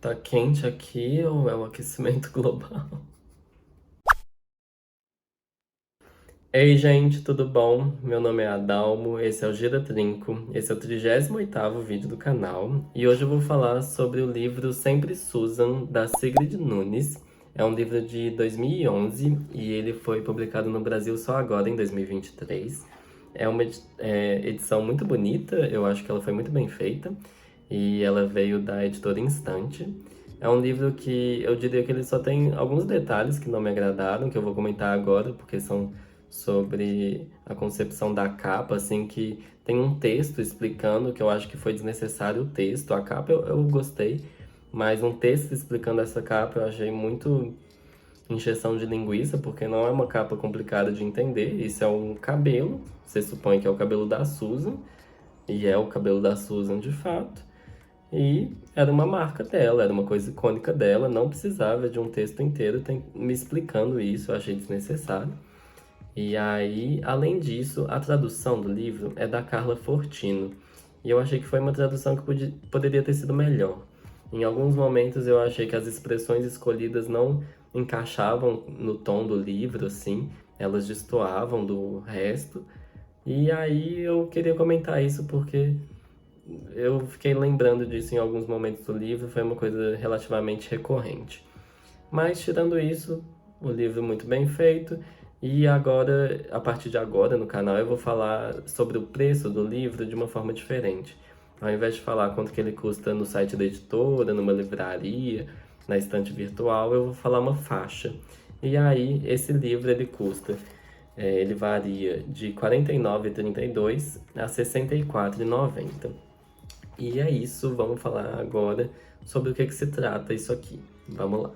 Tá quente aqui ou é o aquecimento global? Ei, gente, tudo bom? Meu nome é Adalmo, esse é o Gira Trinco, esse é o 38º vídeo do canal e hoje eu vou falar sobre o livro Sempre Susan, da Sigrid Nunes. É um livro de 2011 e ele foi publicado no Brasil só agora, em 2023. É uma edição muito bonita, eu acho que ela foi muito bem feita e ela veio da editora Instante. É um livro que eu diria que ele só tem alguns detalhes que não me agradaram, que eu vou comentar agora, porque são sobre a concepção da capa, assim, que tem um texto explicando, que eu acho que foi desnecessário o texto. A capa eu gostei, mas um texto explicando essa capa eu achei muito encheção de linguiça, porque não é uma capa complicada de entender. Isso é um cabelo, você supõe que é o cabelo da Susan, e é o cabelo da Susan de fato. E era uma marca dela, era uma coisa icônica dela, não precisava de um texto inteiro me explicando isso, eu achei desnecessário. E aí, além disso, a tradução do livro é da Carla Fortino. E eu achei que foi uma tradução que poderia ter sido melhor. Em alguns momentos eu achei que as expressões escolhidas não encaixavam no tom do livro, assim, elas destoavam do resto. E aí eu queria comentar isso porque eu fiquei lembrando disso em alguns momentos do livro, foi uma coisa relativamente recorrente. Mas, tirando isso, o livro é muito bem feito. E agora, a partir de agora, no canal, eu vou falar sobre o preço do livro de uma forma diferente. Ao invés de falar quanto que ele custa no site da editora, numa livraria, na estante virtual, eu vou falar uma faixa. E aí, esse livro, ele custa, ele varia de R$ 49,32 a R$ 64,90. E é isso, vamos falar agora sobre o que se trata isso aqui. Vamos lá.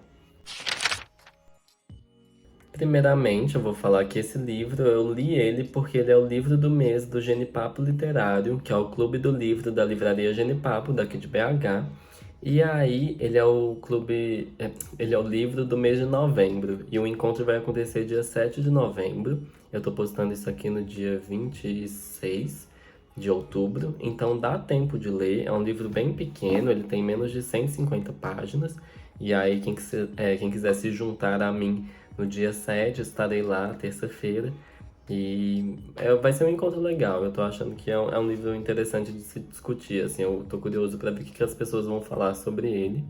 Primeiramente, eu vou falar que esse livro, eu li ele porque ele é o livro do mês do Genipapo Literário, que é o clube do livro da livraria Genipapo, daqui de BH. E aí, ele é o livro do mês de novembro, e o encontro vai acontecer dia 7 de novembro. Eu tô postando isso aqui no dia 26 de outubro, então dá tempo de ler. É um livro bem pequeno, ele tem menos de 150 páginas. E aí, quem quiser se juntar a mim no dia 7, estarei lá, terça-feira. E vai ser um encontro legal. Eu tô achando que é um livro interessante de se discutir, assim. Eu tô curioso para ver o que as pessoas vão falar sobre ele.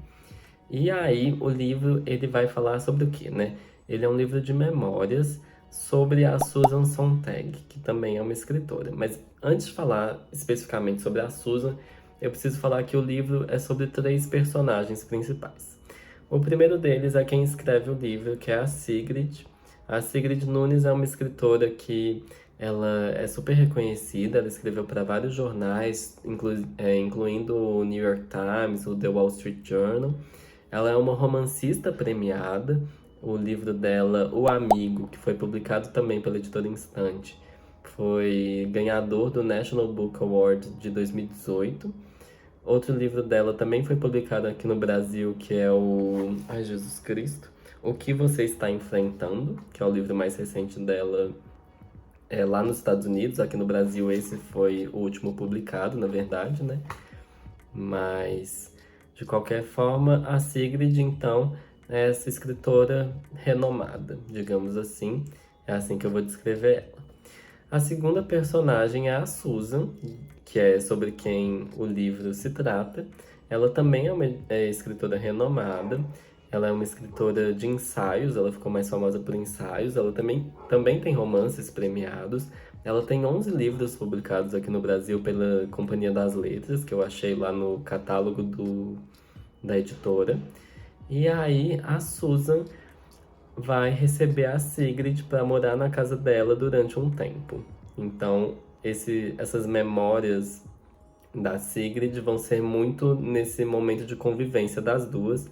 E aí, o livro, ele vai falar sobre o quê, né? Ele é um livro de memórias sobre a Susan Sontag, que também é uma escritora. Mas antes de falar especificamente sobre a Susan, eu preciso falar que o livro é sobre 3 personagens principais. O primeiro deles é quem escreve o livro, que é a Sigrid. A Sigrid Nunes é uma escritora que ela é super reconhecida, ela escreveu para vários jornais, incluindo o New York Times, o The Wall Street Journal. Ela é uma romancista premiada. O livro dela, O Amigo, que foi publicado também pela editora Instante, foi ganhador do National Book Award de 2018. Outro livro dela também foi publicado aqui no Brasil, que é o... Ai, Jesus Cristo! O que Você Está Enfrentando, que é o livro mais recente dela, lá nos Estados Unidos. Aqui no Brasil esse foi o último publicado, na verdade, né? Mas, de qualquer forma, a Sigrid, então, é essa escritora renomada, digamos assim. É assim que eu vou descrever ela. A segunda personagem é a Susan, que é sobre quem o livro se trata. Ela também é uma escritora renomada. Ela é uma escritora de ensaios, ela ficou mais famosa por ensaios. Ela também tem romances premiados. Ela tem 11 livros publicados aqui no Brasil pela Companhia das Letras, que eu achei lá no catálogo da editora. E aí, a Susan vai receber a Sigrid para morar na casa dela durante um tempo. Então, essas memórias da Sigrid vão ser muito nesse momento de convivência das duas,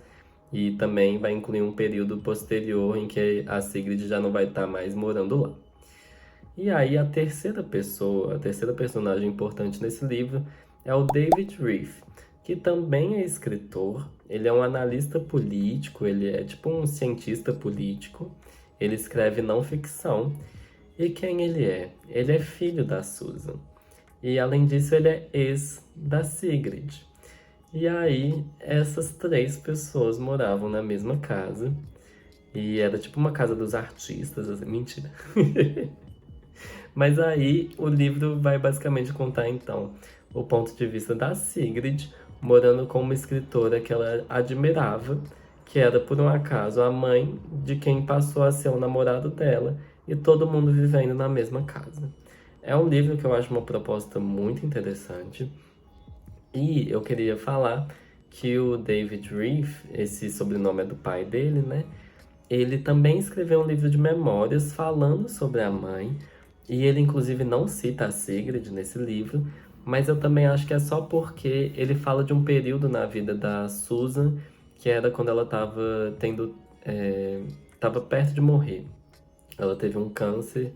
e também vai incluir um período posterior em que a Sigrid já não vai estar mais morando lá. E aí, a terceira personagem importante nesse livro é o David Reef, que também é escritor. Ele é um analista político, ele é tipo um cientista político. Ele escreve não ficção. E quem ele é? Ele é filho da Susan. E além disso, ele é ex da Sigrid. E aí, essas três pessoas moravam na mesma casa. E era tipo uma casa dos artistas, assim, mentira. Mas aí o livro vai basicamente contar então o ponto de vista da Sigrid, morando com uma escritora que ela admirava, que era por um acaso a mãe de quem passou a ser o namorado dela, e todo mundo vivendo na mesma casa. É um livro que eu acho uma proposta muito interessante. E eu queria falar que o David Reeve, esse sobrenome é do pai dele, né? Ele também escreveu um livro de memórias falando sobre a mãe, e ele inclusive não cita a Sigrid nesse livro, mas eu também acho que é só porque ele fala de um período na vida da Susan, que era quando ela estava tendo, estava perto de morrer. Ela teve um câncer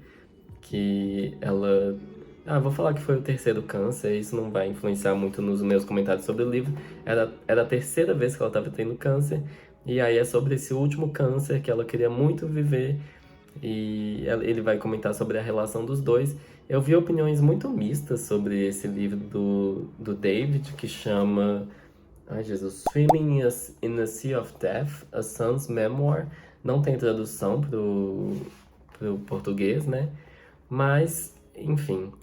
que ela. Ah, vou falar que foi o terceiro câncer, isso não vai influenciar muito nos meus comentários sobre o livro. Era a terceira vez que ela estava tendo câncer, e aí é sobre esse último câncer que ela queria muito viver, e ele vai comentar sobre a relação dos dois. Eu vi opiniões muito mistas sobre esse livro do David, que chama. Ai, Jesus. Swimming in a Sea of Death, A Son's Memoir. Não tem tradução pro português, né? Mas, enfim,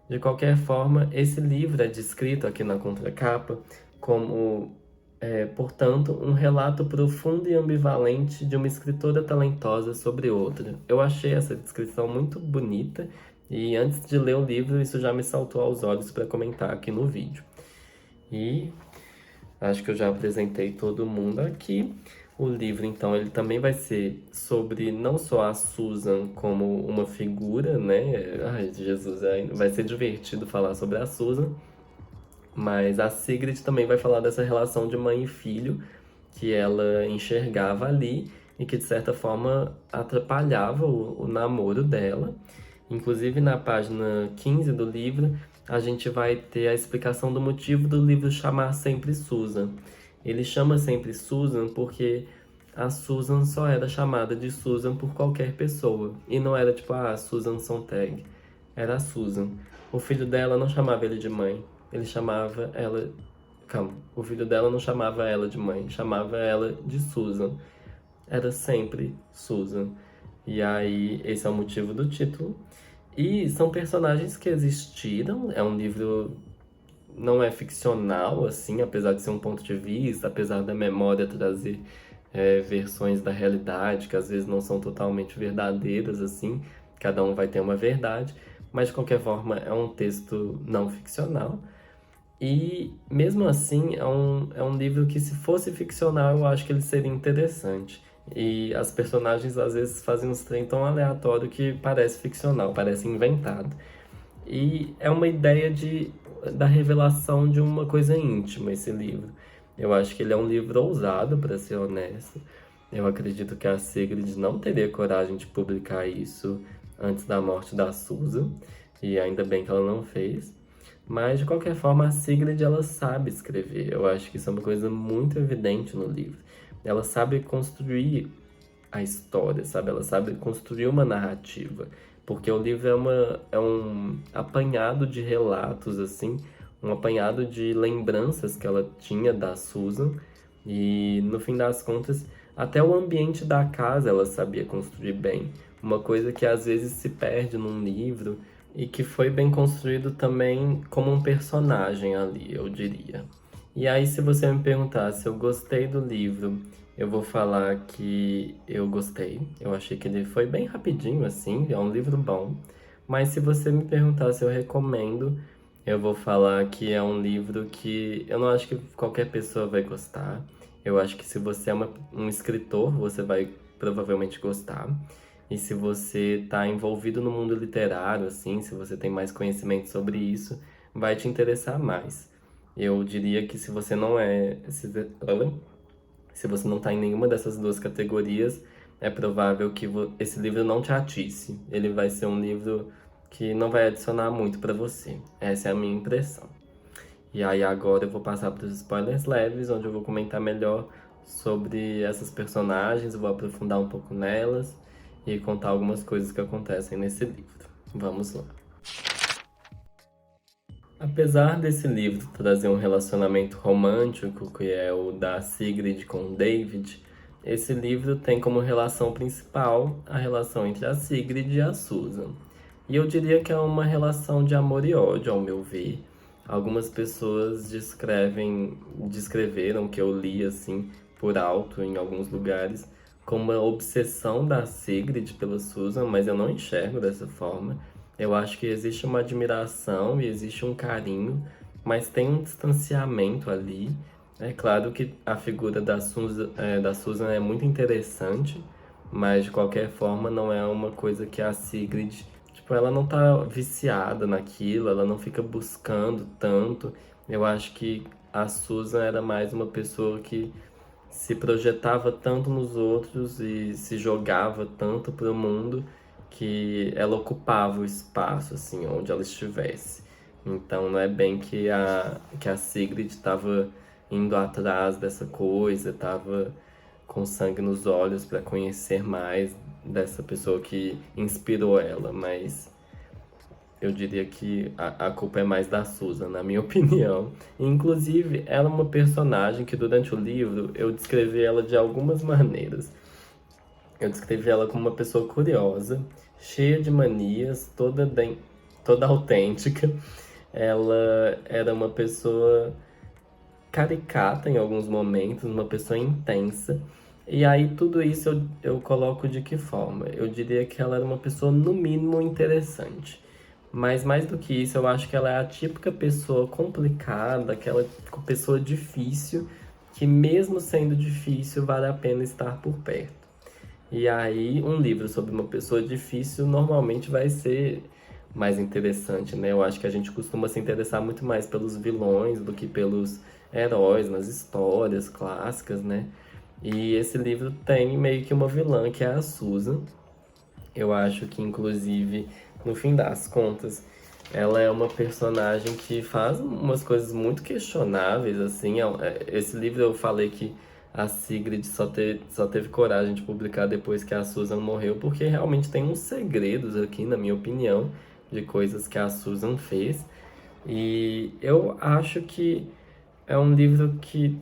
de qualquer forma, esse livro é descrito aqui na contracapa como, portanto, um relato profundo e ambivalente de uma escritora talentosa sobre outra. Eu achei essa descrição muito bonita e antes de ler o livro, isso já me saltou aos olhos para comentar aqui no vídeo. E acho que eu já apresentei todo mundo aqui. O livro, então, ele também vai ser sobre não só a Susan como uma figura, né? Ai, Jesus, vai ser divertido falar sobre a Susan. Mas a Sigrid também vai falar dessa relação de mãe e filho que ela enxergava ali e que, de certa forma, atrapalhava o namoro dela. Inclusive, na página 15 do livro, a gente vai ter a explicação do motivo do livro chamar sempre Susan. Ele chama sempre Susan porque a Susan só era chamada de Susan por qualquer pessoa. E não era tipo, Susan Sontag. Era a Susan. O filho dela não chamava ele de mãe. Ele chamava ela. Calma. O filho dela não chamava ela de mãe. Chamava ela de Susan. Era sempre Susan. E aí, esse é o motivo do título. E são personagens que existiram. É um livro, não é ficcional, assim, apesar de ser um ponto de vista, apesar da memória trazer versões da realidade que às vezes não são totalmente verdadeiras, assim. Cada um vai ter uma verdade. Mas, de qualquer forma, é um texto não ficcional. E, mesmo assim, é um livro que, se fosse ficcional, eu acho que ele seria interessante. E as personagens, às vezes, fazem uns trem tão aleatório que parece ficcional, parece inventado. E é uma ideia da revelação de uma coisa íntima, esse livro. Eu acho que ele é um livro ousado, para ser honesto. Eu acredito que a Sigrid não teria coragem de publicar isso antes da morte da Susan, e ainda bem que ela não fez. Mas, de qualquer forma, a Sigrid, ela sabe escrever. Eu acho que isso é uma coisa muito evidente no livro. Ela sabe construir a história, sabe? Ela sabe construir uma narrativa. Porque o livro é um apanhado de relatos, assim, um apanhado de lembranças que ela tinha da Susan. E, no fim das contas, até o ambiente da casa ela sabia construir bem. Uma coisa que às vezes se perde num livro e que foi bem construído também como um personagem ali, eu diria. E aí, se você me perguntar se eu gostei do livro, eu vou falar que eu gostei. Eu achei que ele foi bem rapidinho, assim, é um livro bom. Mas se você me perguntar se eu recomendo, eu vou falar que é um livro que eu não acho que qualquer pessoa vai gostar. Eu acho que se você é um escritor, você vai provavelmente gostar. E se você está envolvido no mundo literário, assim, se você tem mais conhecimento sobre isso, vai te interessar mais. Eu diria que se você não é. Se você não está em nenhuma dessas duas categorias, é provável que esse livro não te atisse. Ele vai ser um livro que não vai adicionar muito para você. Essa é a minha impressão. E aí agora eu vou passar para os spoilers leves, onde eu vou comentar melhor sobre essas personagens, eu vou aprofundar um pouco nelas e contar algumas coisas que acontecem nesse livro. Vamos lá. Apesar desse livro trazer um relacionamento romântico, que é o da Sigrid com o David, esse livro tem como relação principal a relação entre a Sigrid e a Susan. E eu diria que é uma relação de amor e ódio, ao meu ver. Algumas pessoas descreveram que eu li assim por alto em alguns lugares como uma obsessão da Sigrid pela Susan, mas eu não enxergo dessa forma. Eu acho que existe uma admiração e existe um carinho, mas tem um distanciamento ali. É claro que a figura da Susan é muito interessante, mas de qualquer forma não é uma coisa que a Sigrid, tipo, ela não tá viciada naquilo, ela não fica buscando tanto. Eu acho que a Susan era mais uma pessoa que se projetava tanto nos outros e se jogava tanto para o mundo que ela ocupava o espaço, assim, onde ela estivesse. Então não é bem que a Sigrid estava indo atrás dessa coisa, estava com sangue nos olhos para conhecer mais dessa pessoa que inspirou ela, mas eu diria que a culpa é mais da Susan, na minha opinião. Inclusive, ela é uma personagem que durante o livro eu descrevi ela de algumas maneiras. Eu descrevi ela como uma pessoa curiosa, cheia de manias, toda autêntica. Ela era uma pessoa caricata em alguns momentos, uma pessoa intensa. E aí, tudo isso eu coloco de que forma? Eu diria que ela era uma pessoa, no mínimo, interessante. Mas mais do que isso, eu acho que ela é a típica pessoa complicada, aquela pessoa difícil, que mesmo sendo difícil, vale a pena estar por perto. E aí, um livro sobre uma pessoa difícil normalmente vai ser mais interessante, né? Eu acho que a gente costuma se interessar muito mais pelos vilões do que pelos heróis nas histórias clássicas, né? E esse livro tem meio que uma vilã, que é a Susan. Eu acho que, inclusive, no fim das contas, ela é uma personagem que faz umas coisas muito questionáveis, assim. Esse livro eu falei que a Sigrid só teve coragem de publicar depois que a Susan morreu, porque realmente tem uns segredos aqui, na minha opinião, de coisas que a Susan fez. E eu acho que é um livro que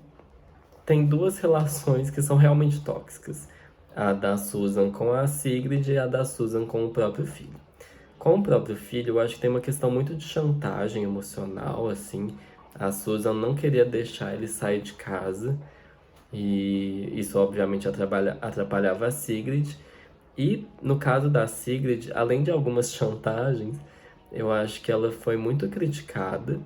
tem duas relações que são realmente tóxicas. A da Susan com a Sigrid e a da Susan com o próprio filho. Com o próprio filho, eu acho que tem uma questão muito de chantagem emocional, assim. A Susan não queria deixar ele sair de casa, e isso obviamente atrapalhava a Sigrid. E no caso da Sigrid, além de algumas chantagens, eu acho que ela foi muito criticada,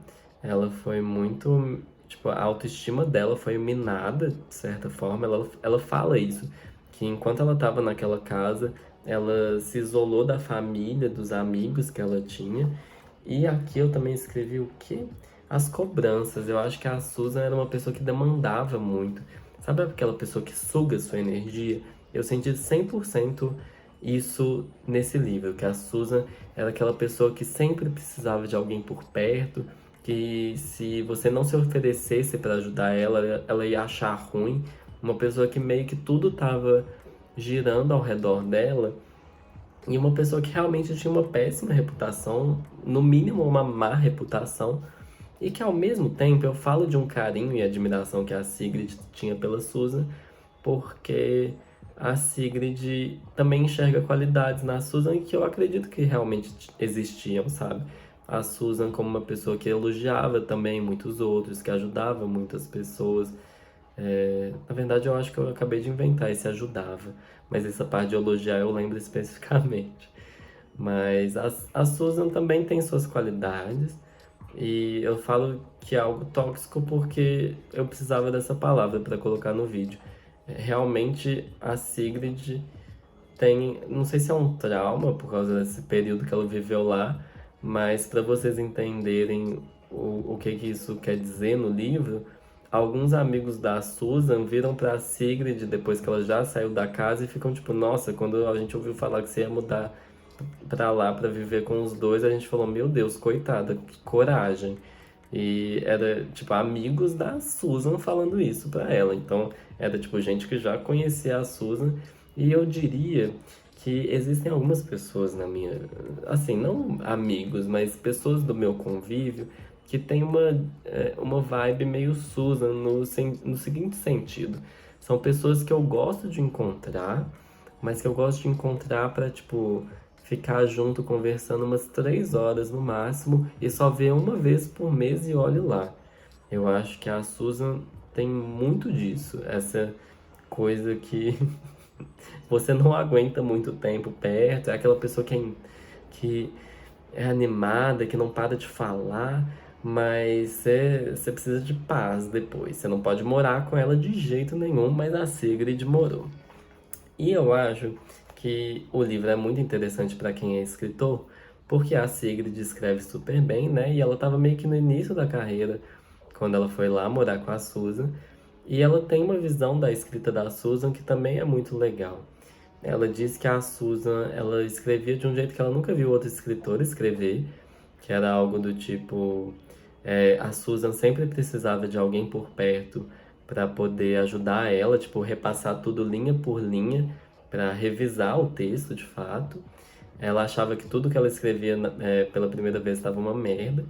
ela foi muito. Tipo, a autoestima dela foi minada, de certa forma. Ela fala isso, que enquanto ela estava naquela casa, ela se isolou da família, dos amigos que ela tinha. E aqui eu também escrevi o quê? As cobranças. Eu acho que a Susan era uma pessoa que demandava muito. Sabe aquela pessoa que suga sua energia? Eu senti 100% isso nesse livro, que a Susan era aquela pessoa que sempre precisava de alguém por perto, que se você não se oferecesse para ajudar ela, ela ia achar ruim. Uma pessoa que meio que tudo estava girando ao redor dela, e uma pessoa que realmente tinha uma péssima reputação, no mínimo uma má reputação, e que ao mesmo tempo eu falo de um carinho e admiração que a Sigrid tinha pela Susan, porque a Sigrid também enxerga qualidades na Susan e que eu acredito que realmente existiam, sabe? A Susan como uma pessoa que elogiava também muitos outros, que ajudava muitas pessoas. Na verdade, eu acho que eu acabei de inventar esse ajudava, mas essa parte de elogiar eu lembro especificamente. Mas a Susan também tem suas qualidades, e eu falo que é algo tóxico porque eu precisava dessa palavra para colocar no vídeo. Realmente a Sigrid tem, não sei se é um trauma por causa desse período que ela viveu lá, mas para vocês entenderem o que que isso quer dizer no livro, alguns amigos da Susan viram pra Sigrid depois que ela já saiu da casa e ficam tipo, nossa, quando a gente ouviu falar que você ia mudar pra lá pra viver com os dois, a gente falou, meu Deus, coitada, que coragem. E era, tipo, amigos da Susan falando isso pra ela. Então, era, tipo, gente que já conhecia a Susan. E eu diria que existem algumas pessoas na minha... Assim, não amigos, mas pessoas do meu convívio que tem uma vibe meio Susan no seguinte sentido. São pessoas que eu gosto de encontrar, mas que eu gosto de encontrar pra, tipo, ficar junto conversando umas 3 horas no máximo e só ver uma vez por mês e olhe lá. Eu acho que a Susan tem muito disso, essa coisa que você não aguenta muito tempo perto, é aquela pessoa que é animada, que não para de falar, mas você precisa de paz depois. Você não pode morar com ela de jeito nenhum, mas a Sigrid morou. E eu acho que o livro é muito interessante para quem é escritor, porque a Sigrid escreve super bem, né? E ela estava meio que no início da carreira, quando ela foi lá morar com a Susan. E ela tem uma visão da escrita da Susan que também é muito legal. Ela diz que a Susan, ela escrevia de um jeito que ela nunca viu outro escritor escrever, que era algo do tipo, a Susan sempre precisava de alguém por perto para poder ajudar ela, tipo, repassar tudo linha por linha, para revisar o texto de fato. Ela achava que tudo que ela escrevia pela primeira vez estava uma merda.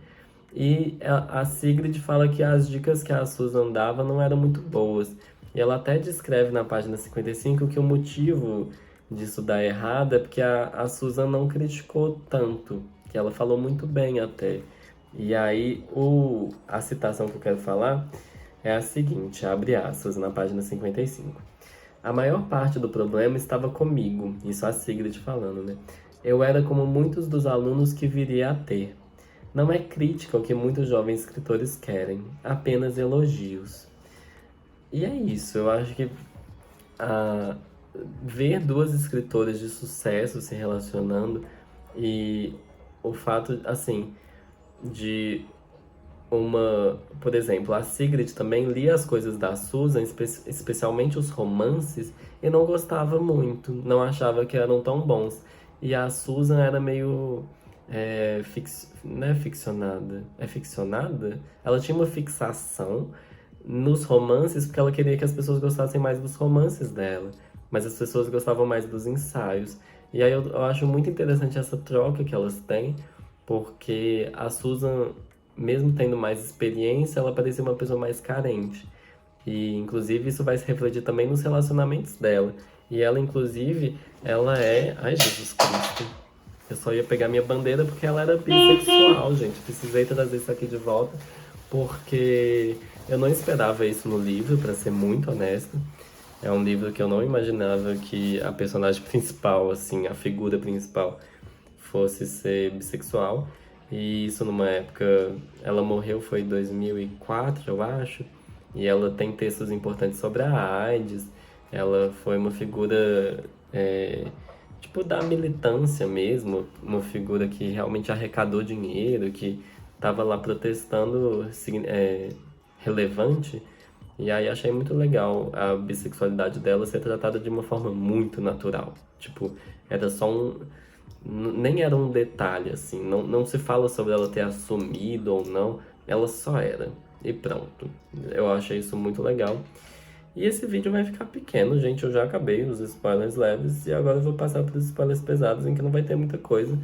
E a Sigrid fala que as dicas que a Susan dava não eram muito boas. E ela até descreve na página 55 que o motivo disso dar errado é porque a Susan não criticou tanto, que ela falou muito bem até. E aí a citação que eu quero falar é a seguinte, abre aspas, na página 55. A maior parte do problema estava comigo, isso a Sigrid falando, né? Eu era como muitos dos alunos que viria a ter. Não é crítica o que muitos jovens escritores querem, apenas elogios. E é isso, eu acho que ah, ver duas escritoras de sucesso se relacionando e o fato, assim, de por exemplo, a Sigrid também lia as coisas da Susan, especialmente os romances, e não gostava muito, não achava que eram tão bons. E a Susan era meio não é ficcionada, é ficcionada? Ela tinha uma fixação nos romances porque ela queria que as pessoas gostassem mais dos romances dela, mas as pessoas gostavam mais dos ensaios. E aí eu acho muito interessante essa troca que elas têm, porque a Susan, mesmo tendo mais experiência, ela parecia uma pessoa mais carente. E, inclusive, isso vai se refletir também nos relacionamentos dela. E ela, inclusive, ela é... Ai, Jesus Cristo. Eu só ia pegar minha bandeira porque ela era bissexual, gente. Precisei trazer isso aqui de volta, porque eu não esperava isso no livro, pra ser muito honesto. É um livro que eu não imaginava que a personagem principal, assim, a figura principal, fosse ser bissexual. E isso numa época... Ela morreu foi em 2004, eu acho. E ela tem textos importantes sobre a AIDS. Ela foi uma figura, tipo, da militância mesmo. Uma figura que realmente arrecadou dinheiro, que estava lá protestando, relevante. E aí achei muito legal a bissexualidade dela ser tratada de uma forma muito natural. Tipo, era só nem era um detalhe, assim. Não se fala sobre ela ter assumido ou não. Ela só era. E pronto. Eu achei isso muito legal. E esse vídeo vai ficar pequeno, gente. Eu já acabei os spoilers leves. E agora eu vou passar para os spoilers pesados, em que não vai ter muita coisa.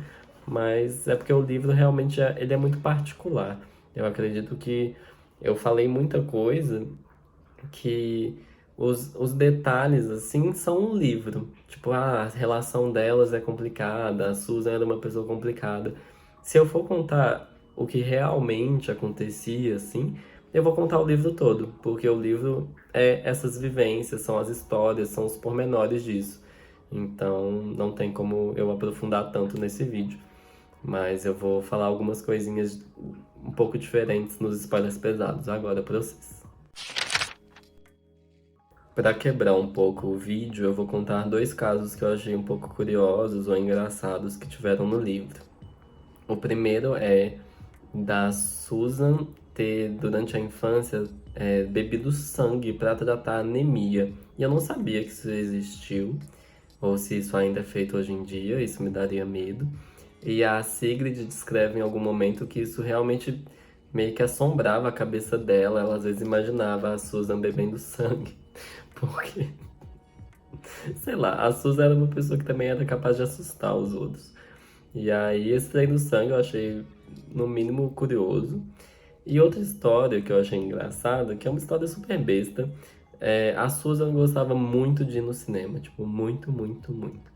Mas é porque o livro realmente ele é muito particular. Eu acredito que eu falei muita coisa que os detalhes, assim, são um livro. Tipo, a relação delas é complicada, a Susan era uma pessoa complicada. Se eu for contar o que realmente acontecia, assim, eu vou contar o livro todo, porque o livro é essas vivências, são as histórias, são os pormenores disso. Então, não tem como eu aprofundar tanto nesse vídeo. Mas eu vou falar algumas coisinhas um pouco diferentes nos spoilers pesados agora pra vocês. Para quebrar um pouco o vídeo, eu vou contar 2 casos que eu achei um pouco curiosos ou engraçados que tiveram no livro. O primeiro é da Susan ter, durante a infância, bebido sangue para tratar anemia. E eu não sabia que isso existiu, ou se isso ainda é feito hoje em dia, isso me daria medo. E a Sigrid descreve em algum momento que isso realmente meio que assombrava a cabeça dela. Ela às vezes imaginava a Susan bebendo sangue. Porque, sei lá, a Susan era uma pessoa que também era capaz de assustar os outros. E aí, esse trem do sangue eu achei, no mínimo, curioso. E outra história que eu achei engraçada, que é uma história super besta, a Susan gostava muito de ir no cinema, tipo, muito, muito, muito.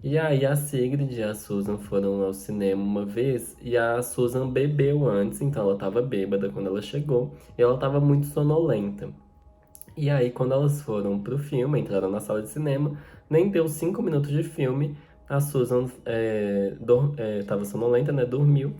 E aí a Sigrid e a Susan foram ao cinema uma vez e a Susan bebeu antes, então ela tava bêbada quando ela chegou e ela tava muito sonolenta. E aí quando elas foram pro filme, entraram na sala de cinema, nem deu 5 minutos de filme, a Susan tava sonolenta, né, dormiu.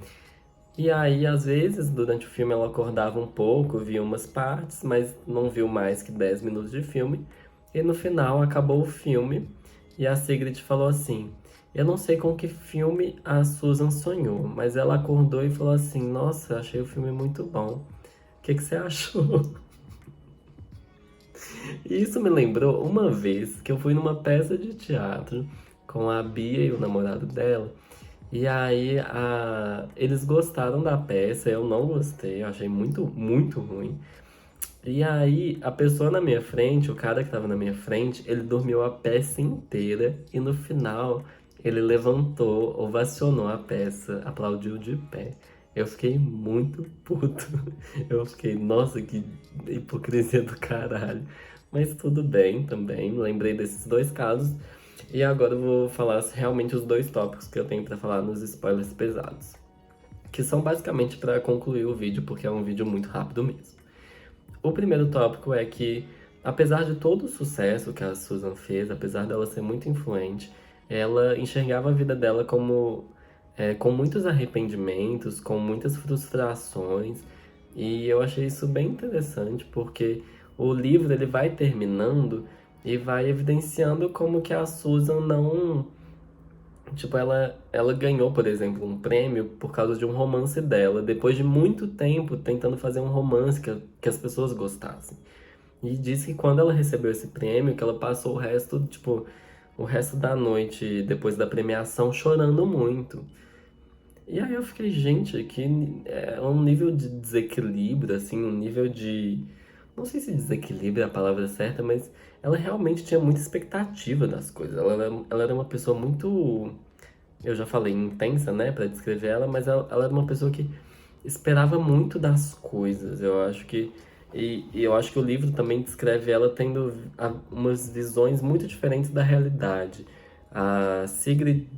E aí, às vezes, durante o filme ela acordava um pouco, via umas partes, mas não viu mais que 10 minutos de filme. E no final acabou o filme e a Sigrid falou assim: Eu não sei com que filme a Susan sonhou, mas ela acordou e falou assim: Nossa, achei o filme muito bom. O que que você achou? E isso me lembrou uma vez que eu fui numa peça de teatro com a Bia e o namorado dela. E aí, eles gostaram da peça, eu não gostei, eu achei muito, muito ruim. E aí, a pessoa na minha frente, o cara que tava na minha frente, ele dormiu a peça inteira e no final ele levantou, ovacionou a peça, aplaudiu de pé. Eu fiquei muito puto. Eu fiquei, nossa, que hipocrisia do caralho. Mas tudo bem também, lembrei desses dois casos. E agora eu vou falar realmente os dois tópicos que eu tenho pra falar nos spoilers pesados. Que são basicamente pra concluir o vídeo, porque é um vídeo muito rápido mesmo. O primeiro tópico é que, apesar de todo o sucesso que a Susan fez, apesar dela ser muito influente, ela enxergava a vida dela como com muitos arrependimentos, com muitas frustrações, e eu achei isso bem interessante, porque o livro ele vai terminando e vai evidenciando como que a Susan não. Tipo, ela ganhou, por exemplo, um prêmio por causa de um romance dela, depois de muito tempo tentando fazer um romance que as pessoas gostassem. E disse que quando ela recebeu esse prêmio, que ela passou o resto, tipo, o resto da noite depois da premiação chorando muito. E aí eu fiquei, gente, que é um nível de desequilíbrio, assim, um nível de. Não sei se desequilíbrio é a palavra certa, mas ela realmente tinha muita expectativa das coisas. Ela era uma pessoa muito, eu já falei, intensa, né, pra descrever ela, mas ela era uma pessoa que esperava muito das coisas. Eu acho que. E eu acho que o livro também descreve ela tendo umas visões muito diferentes da realidade. A Sigrid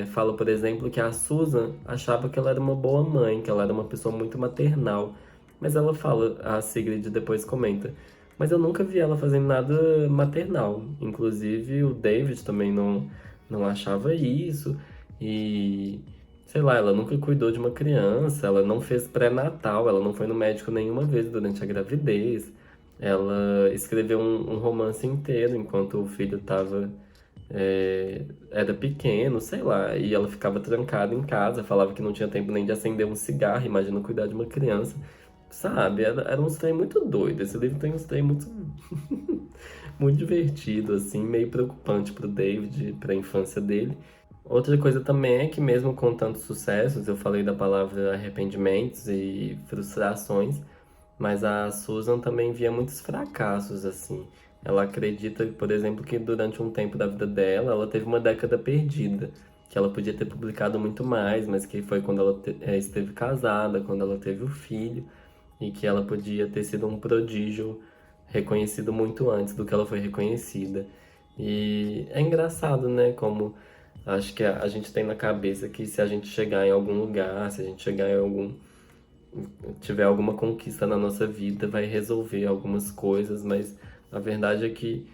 fala, por exemplo, que a Susan achava que ela era uma boa mãe, que ela era uma pessoa muito maternal. Mas ela fala, a Sigrid depois comenta, mas eu nunca vi ela fazendo nada maternal. Inclusive o David também não achava isso. E sei lá, ela nunca cuidou de uma criança, ela não fez pré-natal, ela não foi no médico nenhuma vez durante a gravidez. Ela escreveu um romance inteiro enquanto o filho tava, era pequeno, sei lá, e ela ficava trancada em casa, falava que não tinha tempo nem de acender um cigarro, imagina cuidar de uma criança. Sabe, era um trem muito doido. Esse livro tem uns trem muito, muito divertido, assim, meio preocupante pro David, pra infância dele. Outra coisa também é que mesmo com tantos sucessos, eu falei da palavra arrependimentos e frustrações, mas a Susan também via muitos fracassos, assim. Ela acredita, por exemplo, que durante um tempo da vida dela, ela teve uma década perdida, que ela podia ter publicado muito mais, mas que foi quando ela esteve casada, quando ela teve o filho, e que ela podia ter sido um prodígio reconhecido muito antes do que ela foi reconhecida. E é engraçado, né, como acho que a gente tem na cabeça que se a gente chegar em algum lugar, se a gente chegar em tiver alguma conquista na nossa vida, vai resolver algumas coisas, mas a verdade é que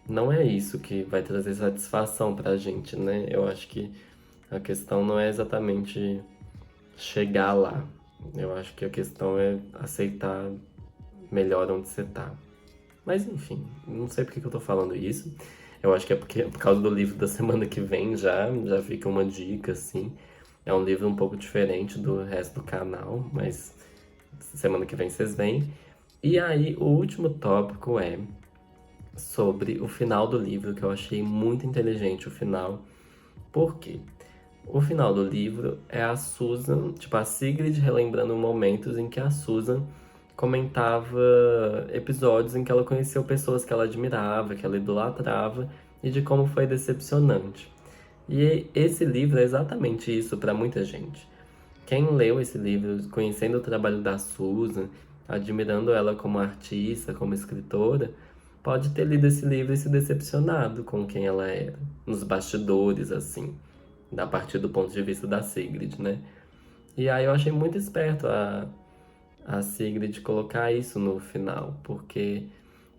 não é isso que vai trazer satisfação pra gente, né? Eu acho que a questão não é exatamente chegar lá. Eu acho que a questão é aceitar melhor onde você tá. Mas enfim, não sei por que eu tô falando isso. Eu acho que é porque é por causa do livro da semana que vem já fica uma dica, assim. É um livro um pouco diferente do resto do canal, mas semana que vem vocês veem. E aí, o último tópico é sobre o final do livro, que eu achei muito inteligente o final. Por quê? O final do livro é a Susan, tipo, a Sigrid relembrando momentos em que a Susan comentava episódios em que ela conheceu pessoas que ela admirava, que ela idolatrava, e de como foi decepcionante. E esse livro é exatamente isso para muita gente. quem leu esse livro, conhecendo o trabalho da Susan, admirando ela como artista, como escritora, pode ter lido esse livro e se decepcionado com quem ela era, nos bastidores, assim, a partir do ponto de vista da Sigrid, né? E aí eu achei muito esperto a Sigrid colocar isso no final, porque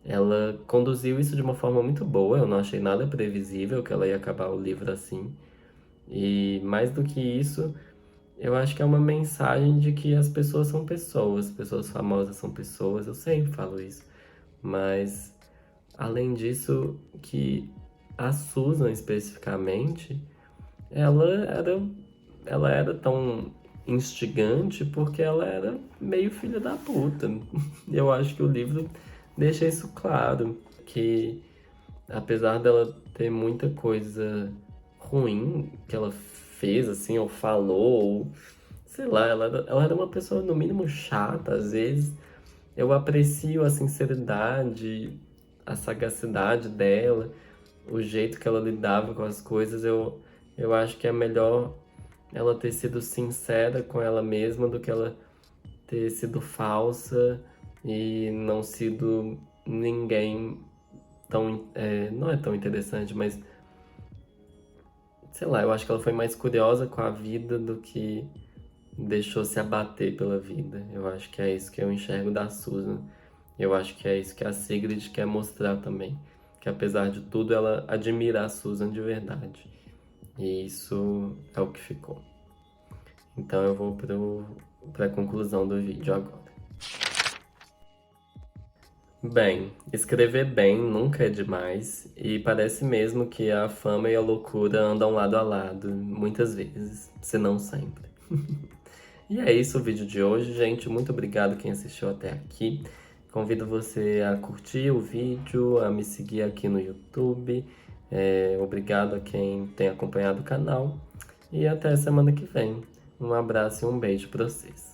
ela conduziu isso de uma forma muito boa, eu não achei nada previsível que ela ia acabar o livro assim. E mais do que isso, eu acho que é uma mensagem de que as pessoas famosas são pessoas, eu sempre falo isso. Mas, além disso, que a Susan especificamente, ela era, ela era tão instigante porque ela era meio filha da puta. Eu acho que o livro deixa isso claro, que apesar dela ter muita coisa ruim que ela fez, assim, ou falou, ou sei lá, ela era uma pessoa no mínimo chata, às vezes. Eu aprecio a sinceridade, a sagacidade dela, o jeito que ela lidava com as coisas. Eu acho que é melhor ela ter sido sincera com ela mesma do que ela ter sido falsa e não sido ninguém tão. Não é tão interessante, mas sei lá, eu acho que ela foi mais curiosa com a vida do que deixou se abater pela vida. Eu acho que é isso que eu enxergo da Susan. Eu acho que é isso que a Sigrid quer mostrar também. Que apesar de tudo, ela admira a Susan de verdade. E isso é o que ficou. Então eu vou para a conclusão do vídeo agora. Bem, escrever bem nunca é demais e parece mesmo que a fama e a loucura andam lado a lado, muitas vezes, se não sempre. E é isso o vídeo de hoje, gente. Muito obrigado quem assistiu até aqui. Convido você a curtir o vídeo, a me seguir aqui no YouTube. Obrigado a quem tem acompanhado o canal. E até semana que vem. Um abraço e um beijo para vocês.